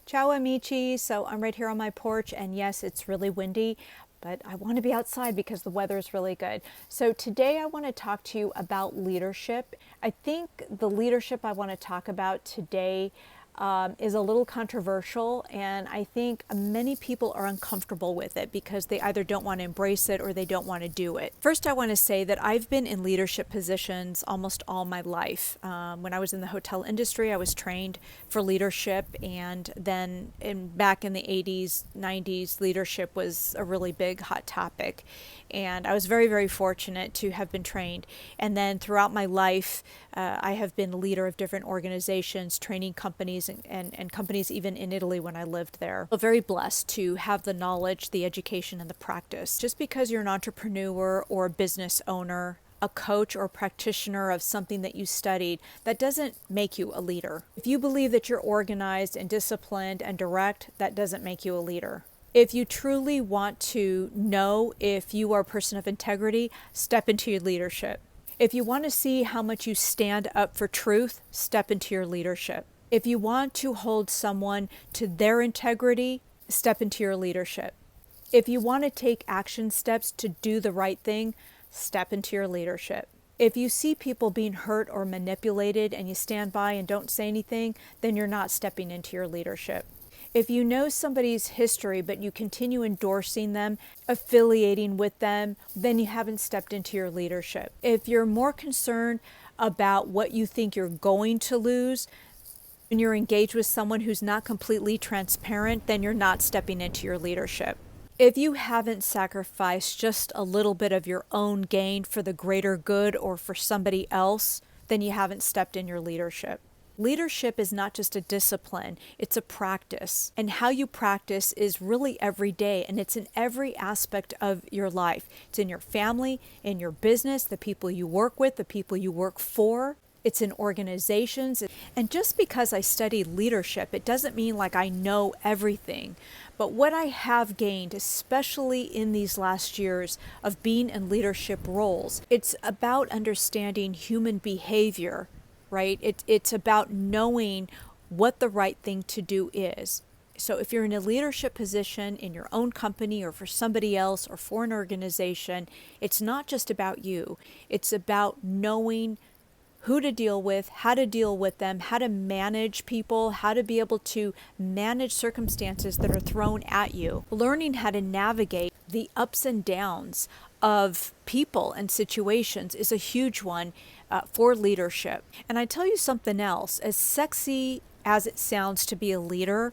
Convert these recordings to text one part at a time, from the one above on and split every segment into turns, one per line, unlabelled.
Ciao amici. So I'm right here on my porch, and yes, it's really windy, but I want to be outside because the weather is really good. So today I want to talk to you about leadership. I think the leadership I want to talk about today is a little controversial, and I think many people are uncomfortable with it because they either don't want to embrace it or they don't want to do it. First, I want to say that I've been in leadership positions almost all my life. When I was in the hotel industry, I was trained for leadership, and then back in the 80s, 90s, leadership was a really big hot topic. And I was very, very fortunate to have been trained. And then throughout my life, I have been the leader of different organizations, training companies, and companies even in Italy when I lived there. I'm very blessed to have the knowledge, the education, and the practice. Just because you're an entrepreneur or a business owner, a coach or practitioner of something that you studied, that doesn't make you a leader. If you believe that you're organized and disciplined and direct, that doesn't make you a leader. If you truly want to know if you are a person of integrity, step into your leadership. If you want to see how much you stand up for truth, step into your leadership. If you want to hold someone to their integrity, step into your leadership. If you want to take action steps to do the right thing, step into your leadership. If you see people being hurt or manipulated and you stand by and don't say anything, then you're not stepping into your leadership. If you know somebody's history, but you continue endorsing them, affiliating with them, then you haven't stepped into your leadership. If you're more concerned about what you think you're going to lose, and you're engaged with someone who's not completely transparent, then you're not stepping into your leadership. If you haven't sacrificed just a little bit of your own gain for the greater good or for somebody else, then you haven't stepped in your leadership. Leadership is not just a discipline, it's a practice. And how you practice is really every day, and it's in every aspect of your life. It's in your family, in your business, the people you work with, the people you work for. It's in organizations. And just because I study leadership, it doesn't mean like I know everything. But what I have gained, especially in these last years of being in leadership roles, it's about understanding human behavior, right? It's about knowing what the right thing to do is. So if you're in a leadership position in your own company or for somebody else or for an organization, it's not just about you. It's about knowing who to deal with, how to deal with them, how to manage people, how to be able to manage circumstances that are thrown at you. Learning how to navigate the ups and downs of people and situations is a huge one for leadership. And I tell you something else, as sexy as it sounds to be a leader,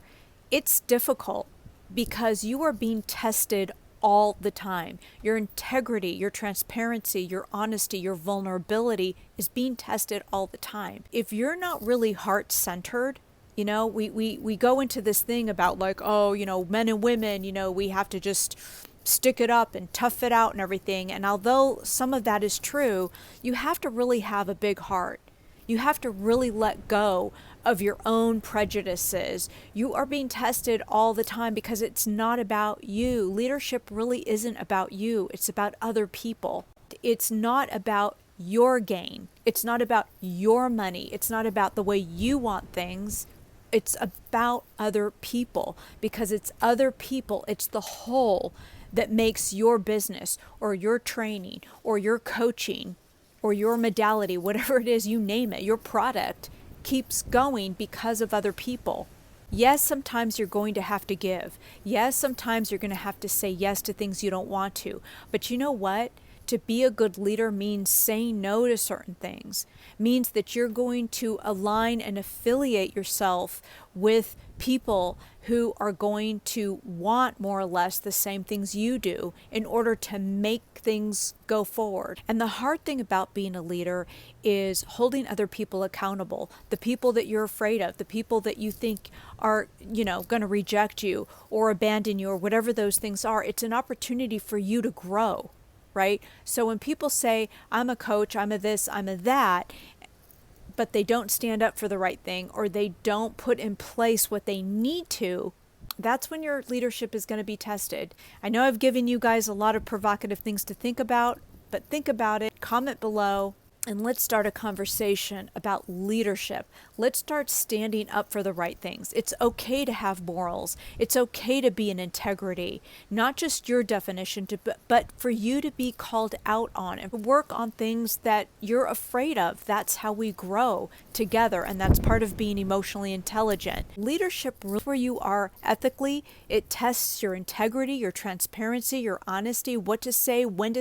it's difficult because you are being tested all the time. Your integrity, your transparency, your honesty, your vulnerability is being tested all the time. If you're not really heart-centered, we go into this thing about like, men and women, we have to just stick it up and tough it out and everything. And although some of that is true, you have to really have a big heart. You have to really let go of your own prejudices. You are being tested all the time because it's not about you. Leadership really isn't about you. It's about other people. It's not about your gain. It's not about your money. It's not about the way you want things. It's about other people, because it's other people. It's the whole that makes your business or your training or your coaching or your modality, whatever it is, you name it, your product keeps going because of other people. Yes, sometimes you're going to have to give. Yes, sometimes you're going to have to say yes to things you don't want to. But you know what? To be a good leader means saying no to certain things, means that you're going to align and affiliate yourself with people who are going to want more or less the same things you do in order to make things go forward. And the hard thing about being a leader is holding other people accountable, the people that you're afraid of, the people that you think are, going to reject you or abandon you or whatever those things are. It's an opportunity for you to grow. Right? So when people say, I'm a coach, I'm a this, I'm a that, but they don't stand up for the right thing or they don't put in place what they need to, that's when your leadership is going to be tested. I know I've given you guys a lot of provocative things to think about, but think about it, comment below, and let's start a conversation about leadership. Let's start standing up for the right things. It's okay to have morals. It's okay to be in integrity, not just your definition, but for you to be called out on and work on things that you're afraid of. That's how we grow together, and that's part of being emotionally intelligent. Leadership, where you are ethically, it tests your integrity, your transparency, your honesty, what to say, when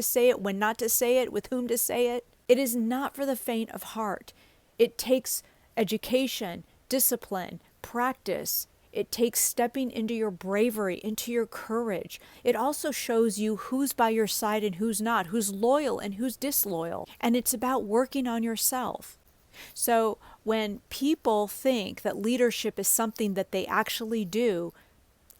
not to say it, with whom to say it. It is not for the faint of heart. It takes education, discipline, practice. It takes stepping into your bravery, into your courage. It also shows you who's by your side and who's not, who's loyal and who's disloyal. And it's about working on yourself. So when people think that leadership is something that they actually do,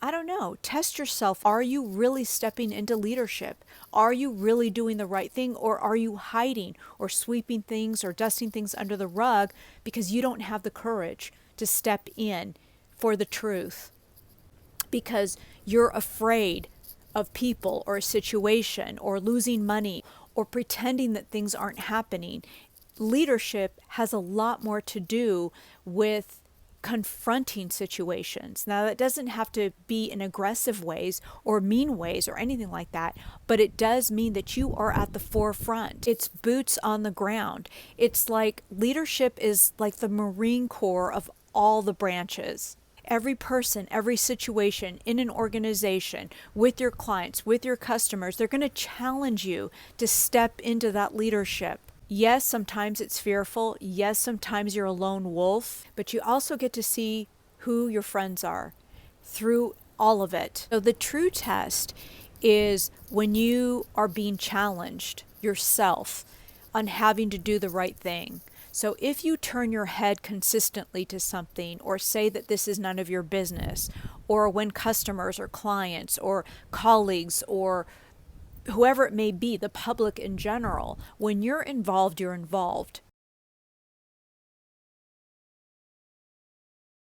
I don't know. Test yourself. Are you really stepping into leadership? Are you really doing the right thing? Or are you hiding or sweeping things or dusting things under the rug because you don't have the courage to step in for the truth? Because you're afraid of people or a situation or losing money or pretending that things aren't happening. Leadership has a lot more to do with confronting situations. Now, that doesn't have to be in aggressive ways or mean ways or anything like that, but it does mean that you are at the forefront. It's boots on the ground. It's like leadership is like the Marine Corps of all the branches. Every person, every situation in an organization, with your clients, with your customers, they're going to challenge you to step into that leadership. Yes, sometimes it's fearful. Yes, sometimes you're a lone wolf, but you also get to see who your friends are through all of it. So the true test is when you are being challenged yourself on having to do the right thing. So if you turn your head consistently to something or say that this is none of your business, or when customers or clients or colleagues or whoever it may be, the public in general, when you're involved, you're involved.